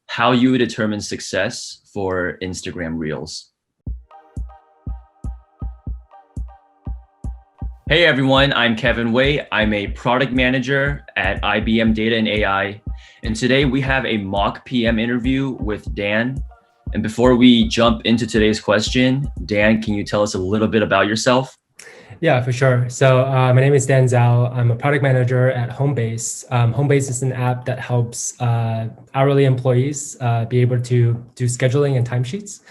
how you would determine success for Instagram Reels. Hey everyone, I'm Kevin Wei. I'm a product manager at IBM Data and AI. And today we have a mock PM interview with Dan. And before we jump into today's question, Dan, can you tell us a little bit about yourself? Yeah, for sure. So my name is Dan Zhao. I'm a product manager at Homebase. Homebase is an app that helps hourly employees be able to do scheduling and timesheets.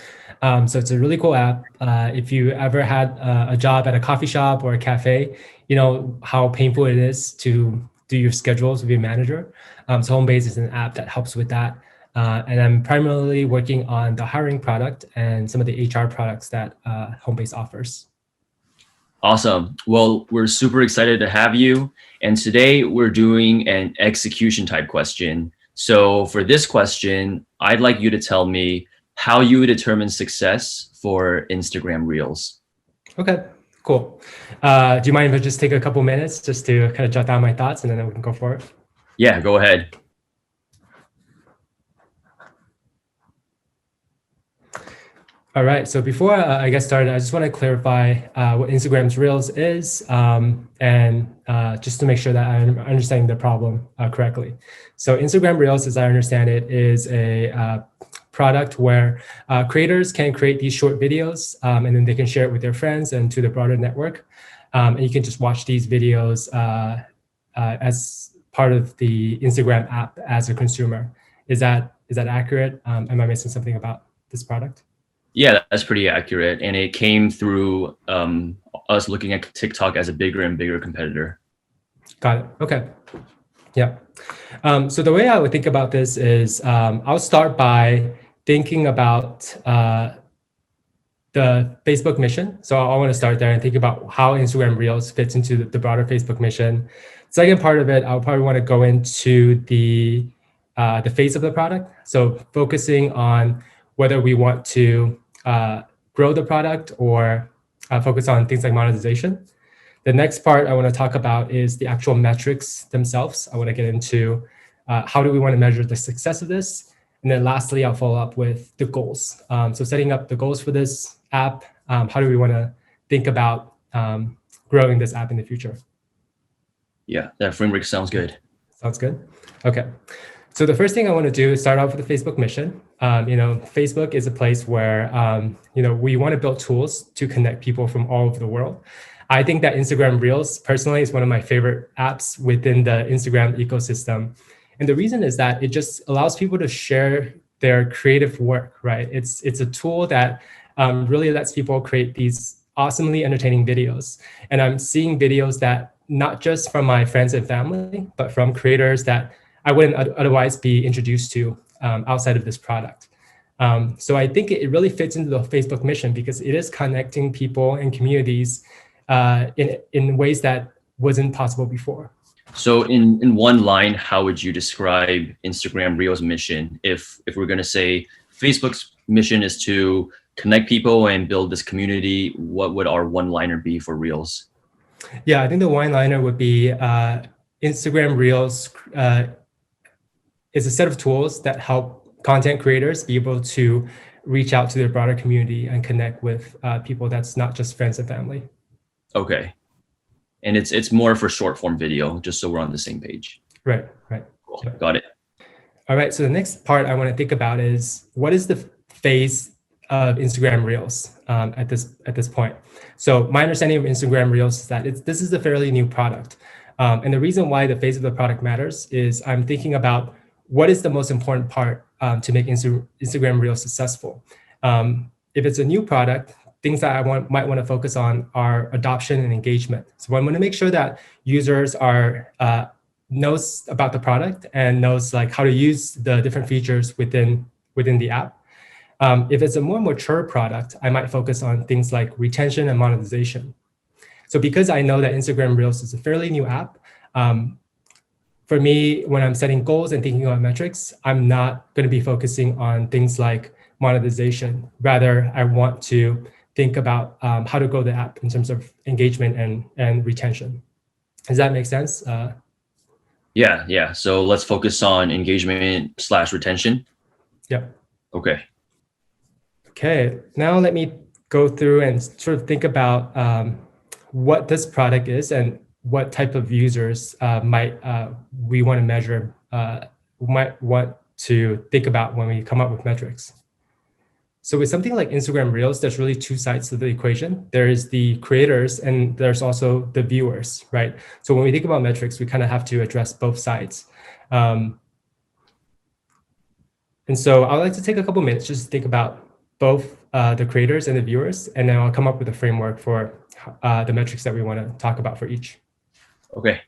So it's a really cool app. If you ever had a job at a coffee shop or a cafe, you know how painful it is to do your schedules with your manager. So Homebase is an app that helps with that. And I'm primarily working on the hiring product and some of the HR products that Homebase offers. Awesome. Well, we're super excited to have you. And today we're doing an execution type question. So for this question, I'd like you to tell me how you would determine success for Instagram Reels. Okay, cool. Do you mind if I just take a couple minutes just to kind of jot down my thoughts and then we can go for it? Yeah, go ahead. All right, so before I get started, I just want to clarify what Instagram's Reels is and just to make sure that I'm understanding the problem correctly. So Instagram Reels, as I understand it, is a product where creators can create these short videos and then they can share it with their friends and to the broader network. And you can just watch these videos as part of the Instagram app as a consumer. Is that accurate? Am I missing something about this product? Yeah, that's pretty accurate. And it came through us looking at TikTok as a bigger and bigger competitor. Got it. Okay. Yeah. So the way I would think about this is I'll start by thinking about the Facebook mission. So I want to start there and think about how Instagram Reels fits into the broader Facebook mission. Second part of it, I'll probably want to go into the face of the product. So focusing on whether we want to grow the product or focus on things like monetization. The next part I want to talk about is the actual metrics themselves. I want to get into how do we want to measure the success of this? And then lastly, I'll follow up with the goals. So setting up the goals for this app, how do we want to think about growing this app in the future? Yeah, that framework sounds good. Sounds good. Okay. So the first thing I want to do is start off with the Facebook mission. Facebook is a place where we want to build tools to connect people from all over the world. I think that Instagram Reels personally is one of my favorite apps within the Instagram ecosystem. And the reason is that it just allows people to share their creative work, right? It's a tool that really lets people create these awesomely entertaining videos. And I'm seeing videos that not just from my friends and family, but from creators that I wouldn't otherwise be introduced to outside of this product. So I think it really fits into the Facebook mission because it is connecting people and communities in ways that wasn't possible before. So in one line, how would you describe Instagram Reels mission? If we're going to say Facebook's mission is to connect people and build this community, what would our one-liner be for Reels? Yeah, I think the one-liner would be Instagram Reels is a set of tools that help content creators be able to reach out to their broader community and connect with people that's not just friends and family. Okay. And it's more for short form video, just so we're on the same page. Right. Cool. Yep. Got it. All right. So the next part I want to think about is what is the phase of Instagram Reels at this point. So my understanding of Instagram Reels is that this is a fairly new product. And the reason why the phase of the product matters is I'm thinking about what is the most important part to make Instagram Reels successful. If it's a new product, things that I might want to focus on are adoption and engagement. So I want to make sure that users knows about the product and knows like how to use the different features within the app. If it's a more mature product, I might focus on things like retention and monetization. So because I know that Instagram Reels is a fairly new app, for me, when I'm setting goals and thinking about metrics, I'm not going to be focusing on things like monetization. Rather, I want to think about how to grow the app in terms of engagement and retention. Does that make sense? Yeah. So let's focus on engagement / retention. Yep. Okay. Okay, now let me go through and sort of think about what this product is and what type of users we want to measure, might want to think about when we come up with metrics. So with something like Instagram Reels, there's really two sides to the equation. There is the creators and there's also the viewers, right? So when we think about metrics, we kind of have to address both sides. And so I would like to take a couple minutes just to think about both the creators and the viewers, and then I'll come up with a framework for the metrics that we want to talk about for each. Okay.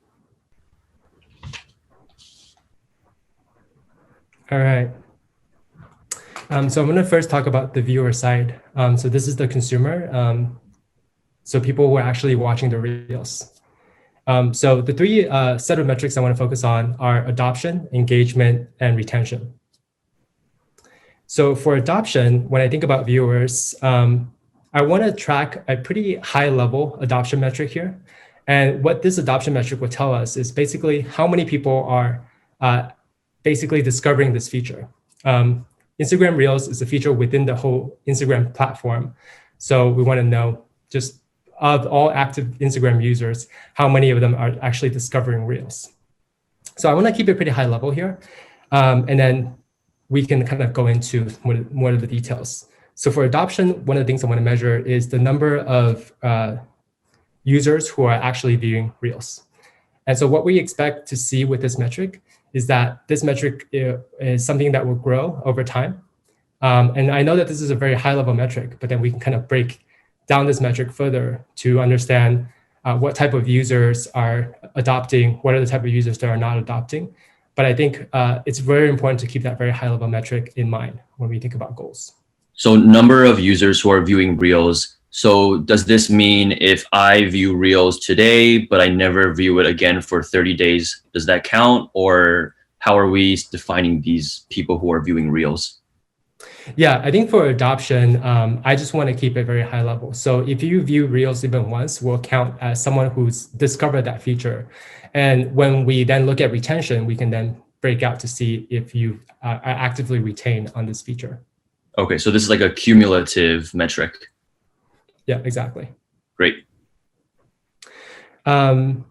All right. So I'm going to first talk about the viewer side. So this is the consumer. So people who are actually watching the Reels. So the three set of metrics I want to focus on are adoption, engagement, and retention. So for adoption, when I think about viewers, I want to track a pretty high level adoption metric here. And what this adoption metric will tell us is basically how many people are basically discovering this feature. Instagram Reels is a feature within the whole Instagram platform. So we want to know, just of all active Instagram users, how many of them are actually discovering Reels. So I want to keep it pretty high level here. And then we can kind of go into more of the details. So for adoption, one of the things I want to measure is the number of users who are actually viewing Reels. And so what we expect to see with this metric is that this metric is something that will grow over time. And I know that this is a very high level metric, but then we can kind of break down this metric further to understand what type of users are adopting, what are the type of users that are not adopting. But I think it's very important to keep that very high level metric in mind when we think about goals. So number of users who are viewing Reels. So does this mean if I view Reels today, but I never view it again for 30 days, does that count? Or how are we defining these people who are viewing Reels? Yeah, I think for adoption, I just want to keep it very high level. So if you view Reels even once, we'll count as someone who's discovered that feature. And when we then look at retention, we can then break out to see if you are actively retained on this feature. Okay, so this is like a cumulative metric. Yeah, exactly. Great. Then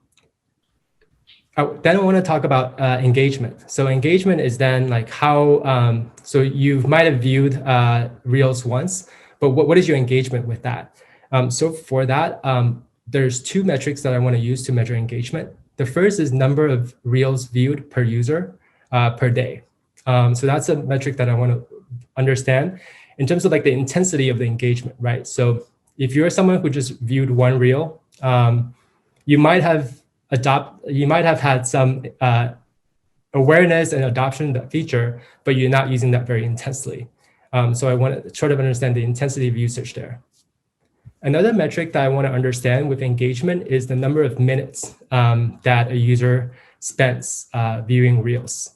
I want to talk about engagement. So engagement is then like how, so you might have viewed Reels once, but what is your engagement with that? So for that, there's two metrics that I want to use to measure engagement. The first is number of Reels viewed per user per day. So that's a metric that I want to understand in terms of like the intensity of the engagement, right? So if you're someone who just viewed one Reel, you might have had some awareness and adoption of that feature, but you're not using that very intensely. So I want to sort of understand the intensity of usage there. Another metric that I want to understand with engagement is the number of minutes that a user spends viewing Reels.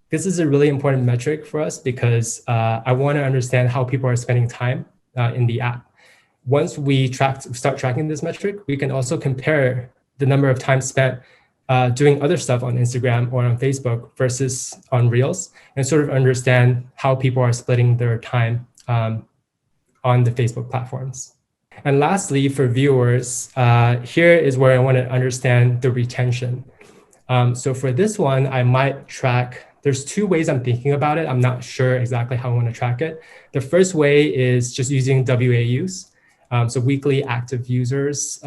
This is a really important metric for us because I want to understand how people are spending time in the app. Once we start tracking this metric, we can also compare the number of time spent doing other stuff on Instagram or on Facebook versus on Reels, and sort of understand how people are splitting their time on the Facebook platforms. And lastly, for viewers, here is where I want to understand the retention. So for this one, I might track, there's two ways I'm thinking about it. I'm not sure exactly how I want to track it. The first way is just using WAUs. So weekly active users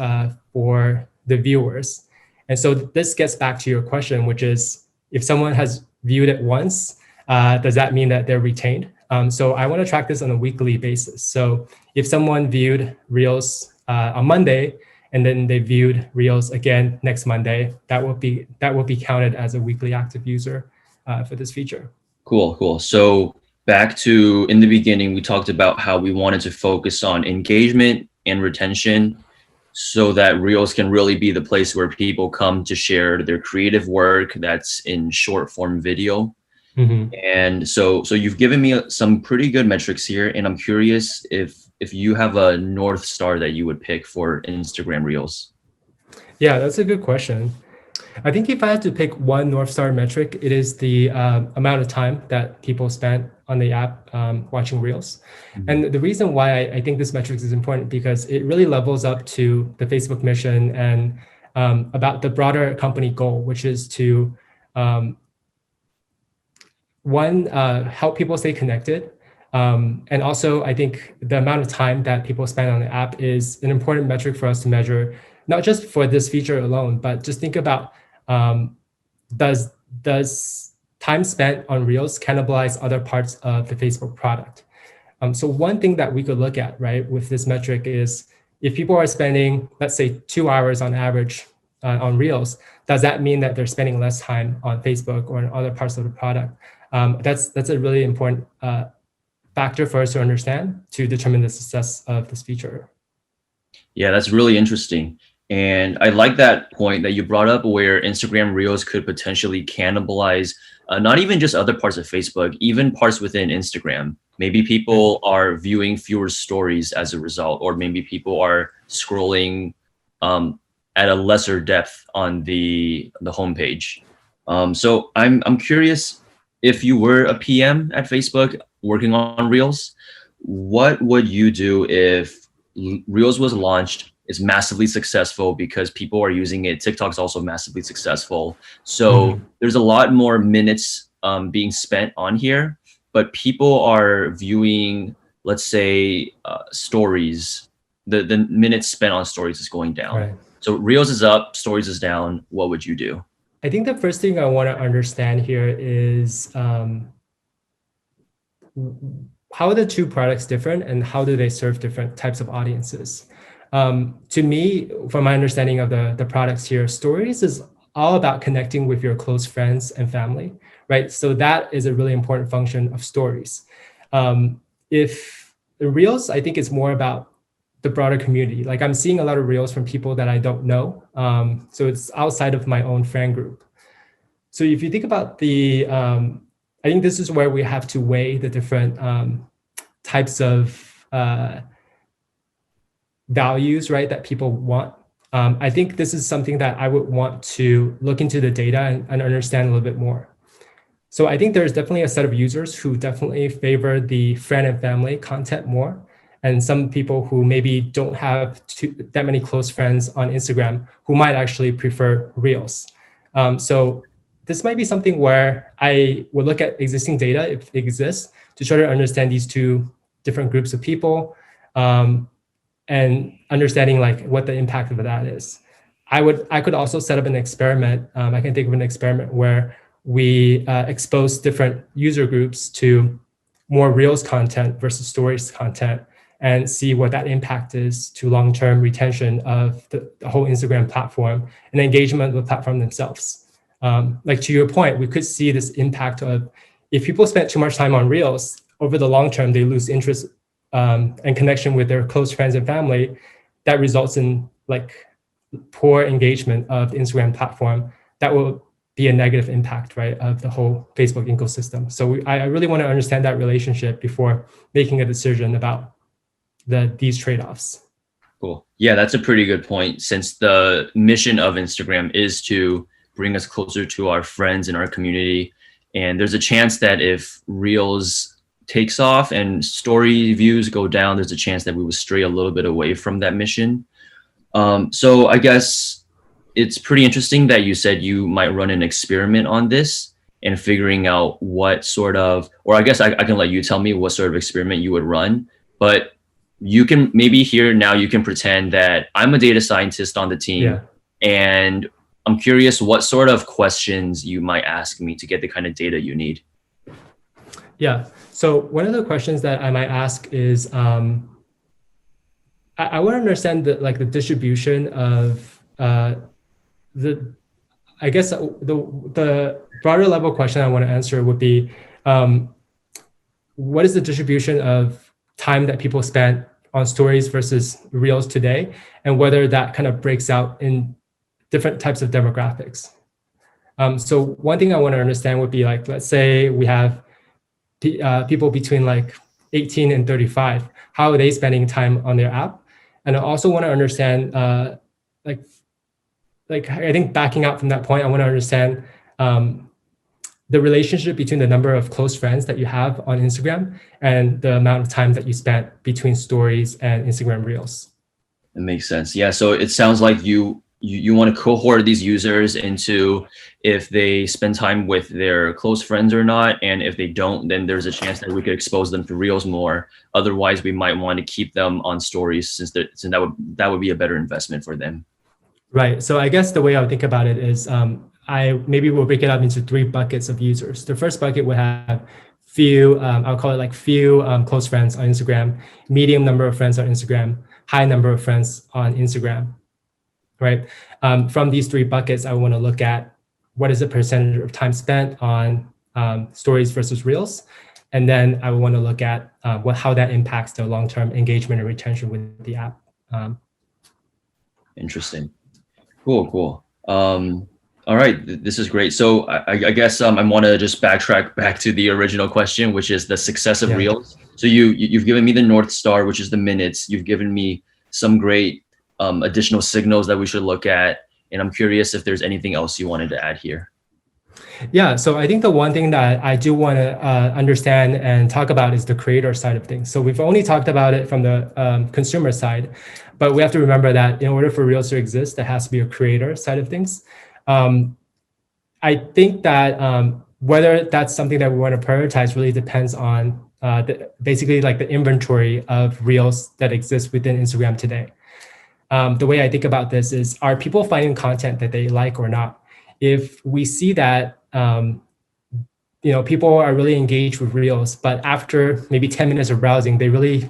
for the viewers. And so this gets back to your question, which is if someone has viewed it once, does that mean that they're retained? So I want to track this on a weekly basis. So if someone viewed Reels on Monday, and then they viewed Reels again next Monday, that will be counted as a weekly active user for this feature. Cool. So back to in the beginning, we talked about how we wanted to focus on engagement and retention so that Reels can really be the place where people come to share their creative work that's in short form video. Mm-hmm. And so you've given me some pretty good metrics here, and I'm curious if you have a North Star that you would pick for Instagram Reels. Yeah, that's a good question. I think if I had to pick one North Star metric, it is the amount of time that people spent on the app watching Reels. And the reason why I think this metric is important because it really levels up to the Facebook mission and about the broader company goal, which is to help people stay connected. And also, I think the amount of time that people spend on the app is an important metric for us to measure, not just for this feature alone, but just think about does time spent on Reels cannibalize other parts of the Facebook product? So one thing that we could look at, right, with this metric is if people are spending, let's say, 2 hours on average on Reels, does that mean that they're spending less time on Facebook or in other parts of the product? That's a really important factor for us to understand to determine the success of this feature. Yeah, that's really interesting. And I like that point that you brought up where Instagram Reels could potentially cannibalize not even just other parts of Facebook, even parts within Instagram. Maybe people are viewing fewer stories as a result, or maybe people are scrolling at a lesser depth on the homepage. So I'm curious, if you were a PM at Facebook working on Reels, what would you do if Reels was launched, is massively successful because people are using it? TikTok's also massively successful. So there's a lot more minutes being spent on here, but people are viewing, let's say, stories. The minutes spent on stories is going down. Right. So Reels is up, stories is down. What would you do? I think the first thing I want to understand here is how are the two products different and how do they serve different types of audiences? To me, from my understanding of the products here, stories is all about connecting with your close friends and family, right? So that is a really important function of stories. If Reels, I think it's more about the broader community. Like I'm seeing a lot of Reels from people that I don't know. So it's outside of my own friend group. So if you think about I think this is where we have to weigh the different types of values, right, that people want. I think this is something that I would want to look into the data and understand a little bit more. So I think there's definitely a set of users who definitely favor the friend and family content more. And some people who maybe don't have that many close friends on Instagram who might actually prefer Reels. So this might be something where I would look at existing data, if it exists, to try to understand these two different groups of people and understanding like what the impact of that is. I could also set up an experiment. I can think of an experiment where we expose different user groups to more Reels content versus stories content and see what that impact is to long-term retention of the whole Instagram platform and engagement with the platform themselves. Like to your point, we could see this impact of if people spend too much time on Reels, over the long term, they lose interest and connection with their close friends and family. That results in like poor engagement of the Instagram platform. That will be a negative impact, right, of the whole Facebook ecosystem. So I really want to understand that relationship before making a decision about these trade-offs. Cool. Yeah, that's a pretty good point, since the mission of Instagram is to bring us closer to our friends and our community. And there's a chance that if Reels takes off and story views go down, there's a chance that we will stray a little bit away from that mission. So I guess it's pretty interesting that you said you might run an experiment on this and figuring out what sort of, or I guess I can let you tell me what sort of experiment you would run, but you can maybe here now you can pretend that I'm a data scientist on the team, and I'm curious what sort of questions you might ask me to get the kind of data you need. Yeah. So one of the questions that I might ask is, I want to understand the distribution of I guess the broader level question I want to answer would be, what is the distribution of time that people spend on stories versus Reels today, and whether that kind of breaks out in different types of demographics. So one thing I want to understand would be like, let's say we have people between like 18 and 35, how are they spending time on their app? And I also want to understand, like I think backing out from that point, I want to understand the relationship between the number of close friends that you have on Instagram and the amount of time that you spent between stories and Instagram Reels. It makes sense. Yeah. So it sounds like you want to cohort these users into if they spend time with their close friends or not, and if they don't, then there's a chance that we could expose them to Reels more. Otherwise, we might want to keep them on stories since that would be a better investment for them. Right. So I guess the way I would think about it is I maybe we'll break it up into 3 buckets of users. The first bucket would have few, I'll call it like few close friends on Instagram, medium number of friends on Instagram, high number of friends on Instagram, right? From these 3 buckets, I want to look at what is the percentage of time spent on stories versus Reels. And then I would want to look at how that impacts the long-term engagement and retention with the app. Interesting. Cool. All right, this is great. So I guess I want to just backtrack back to the original question, which is the success of Reels. So you've given me the North Star, which is the minutes. You've given me some great additional signals that we should look at. And I'm curious if there's anything else you wanted to add here. Yeah, so I think the one thing that I do want to understand and talk about is the creator side of things. So we've only talked about it from the consumer side, but we have to remember that in order for Reels to exist, there has to be a creator side of things. I think that whether that's something that we want to prioritize really depends on basically like the inventory of Reels that exists within Instagram today. The way I think about this is, are people finding content that they like or not? If we see that people are really engaged with Reels, but after maybe 10 minutes of browsing, they really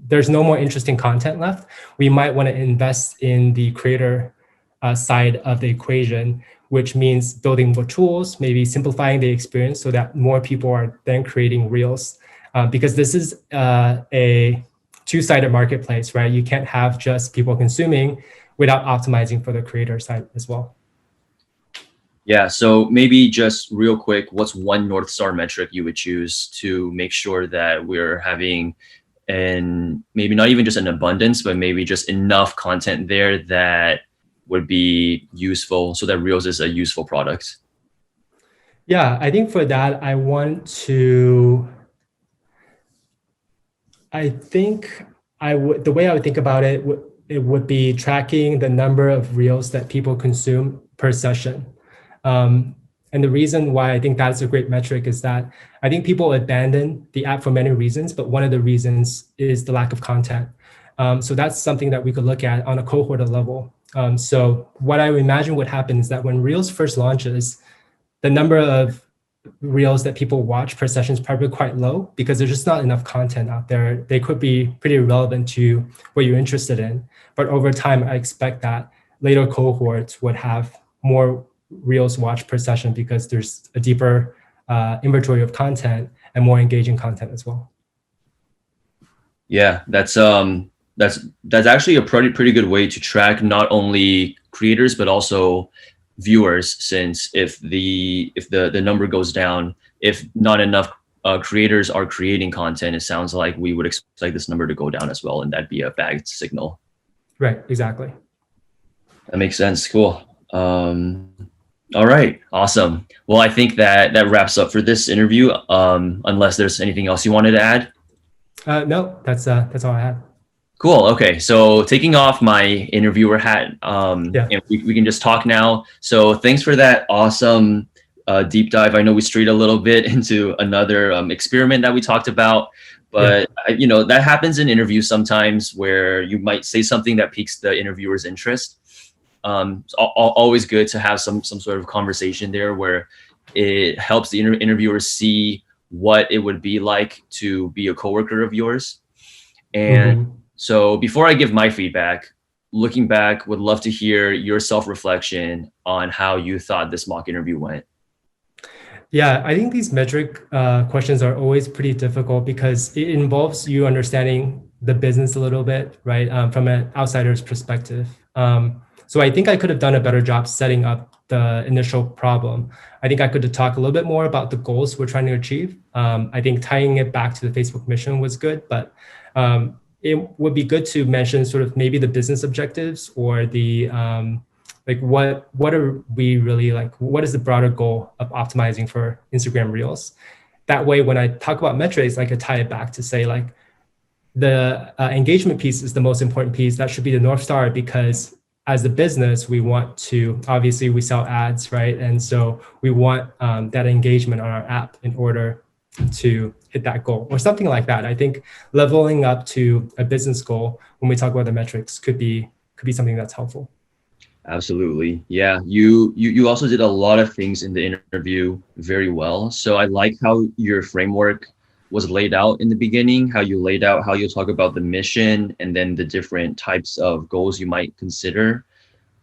there's no more interesting content left, we might want to invest in the creator side of the equation, which means building more tools, maybe simplifying the experience so that more people are then creating Reels. Because this is a two-sided marketplace, right? You can't have just people consuming without optimizing for the creator side as well. Yeah, so maybe just real quick, what's one North Star metric you would choose to make sure that we're having, and maybe not even just an abundance, but maybe just enough content there that would be useful so that Reels is a useful product? Yeah, I think for that, the way I would think about it, it would be tracking the number of Reels that people consume per session. And the reason why I think that's a great metric is that I think people abandon the app for many reasons, but one of the reasons is the lack of content. So that's something that we could look at on a cohort level. So what I imagine would happen is that when Reels first launches, the number of Reels that people watch per session is probably quite low because there's just not enough content out there. They could be pretty relevant to what you're interested in. But over time, I expect that later cohorts would have more Reels watched per session because there's a deeper inventory of content and more engaging content as well. Yeah, that's actually a pretty good way to track not only creators but also viewers, since if the number goes down, if not enough creators are creating content, it sounds like we would expect this number to go down as well, and that'd be a bad signal. Right, exactly. That makes sense. Cool. All right, awesome. Well, I think that wraps up for this interview. Unless there's anything else you wanted to add? No, that's all I had. Cool. Okay. So taking off my interviewer hat, and we can just talk now. So thanks for that awesome deep dive. I know we strayed a little bit into another experiment that we talked about, but that happens in interviews sometimes where you might say something that piques the interviewer's interest. It's always good to have some sort of conversation there where it helps the interviewer see what it would be like to be a coworker of yours. And so before I give my feedback, looking back, would love to hear your self-reflection on how you thought this mock interview went. Yeah, I think these metric questions are always pretty difficult because it involves you understanding the business a little bit, right? From an outsider's perspective. So I think I could have done a better job setting up the initial problem. I think I could have talked a little bit more about the goals we're trying to achieve. I think tying it back to the Facebook mission was good, but it would be good to mention sort of maybe the business objectives or the Like what are we really like, what is the broader goal of optimizing for Instagram Reels? That way, when I talk about metrics, I could tie it back to say like the engagement piece is the most important piece. That should be the North Star, because as a business, we want to, obviously we sell ads, right? And so we want that engagement on our app in order to hit that goal or something like that. I think leveling up to a business goal when we talk about the metrics could be something that's helpful. Absolutely. Yeah. You also did a lot of things in the interview very well. So I like how your framework was laid out in the beginning, how you laid out how you talk about the mission and then the different types of goals you might consider,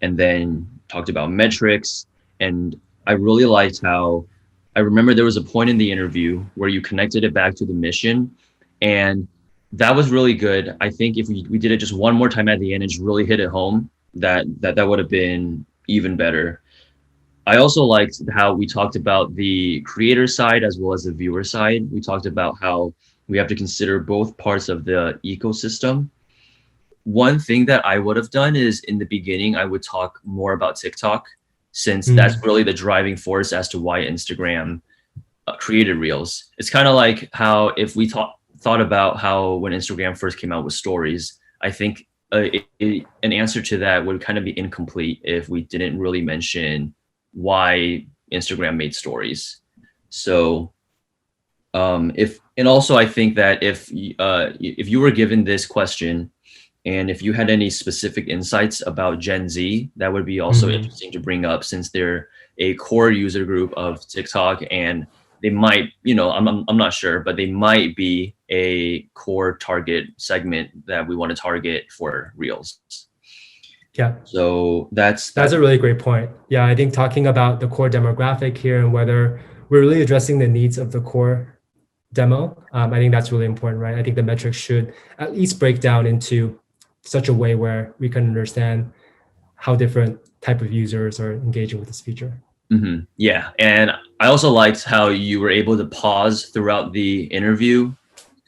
and then talked about metrics. And I really liked how I remember there was a point in the interview where you connected it back to the mission, and that was really good. I think if we did it just one more time at the end and just really hit it home, that would have been even better. I also liked how we talked about the creator side as well as the viewer side. We talked about how we have to consider both parts of the ecosystem. One thing that I would have done is in the beginning, I would talk more about TikTok, since that's really the driving force as to why Instagram created Reels. It's kind of like how if we thought about how when Instagram first came out with stories, I think an answer to that would kind of be incomplete if we didn't really mention why Instagram made stories. So and also I think that if you were given this question and if you had any specific insights about Gen Z, that would be also interesting to bring up, since they're a core user group of TikTok, and they might, I'm not sure, but they might be a core target segment that we want to target for Reels. Yeah. So that's a really great point. Yeah, I think talking about the core demographic here and whether we're really addressing the needs of the core demo, I think that's really important, right? I think the metrics should at least break down into such a way where we can understand how different type of users are engaging with this feature. Yeah, and I also liked how you were able to pause throughout the interview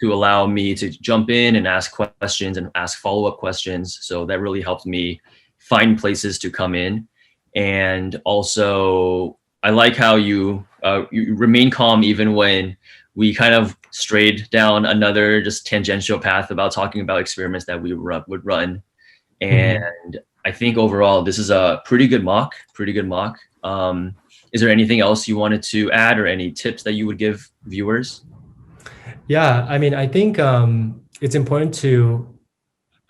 to allow me to jump in and ask questions and ask follow-up questions. So that really helped me find places to come in. And also, I like how you remain calm even when we kind of strayed down another just tangential path about talking about experiments that we would run. And I think overall, this is a pretty good mock. Is there anything else you wanted to add or any tips that you would give viewers? Yeah, I mean, I think it's important to,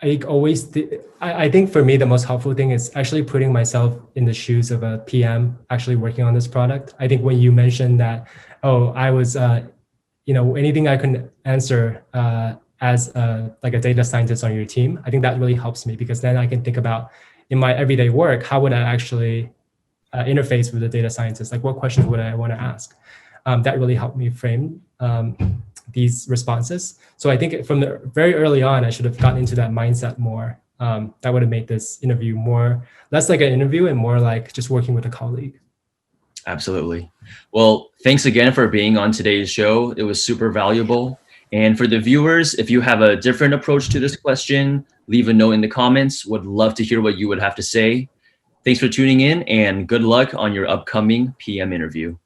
I think for me, the most helpful thing is actually putting myself in the shoes of a PM actually working on this product. I think when you mentioned that, I was, anything I can answer as like a data scientist on your team, I think that really helps me, because then I can think about in my everyday work, how would I actually interface with the data scientist? Like what questions would I want to ask? That really helped me frame these responses. So I think from the very early on, I should have gotten into that mindset more. That would have made this interview less like an interview and more like just working with a colleague. Absolutely. Well, thanks again for being on today's show. It was super valuable. And for the viewers, if you have a different approach to this question, leave a note in the comments. Would love to hear what you would have to say. Thanks for tuning in, and good luck on your upcoming PM interview.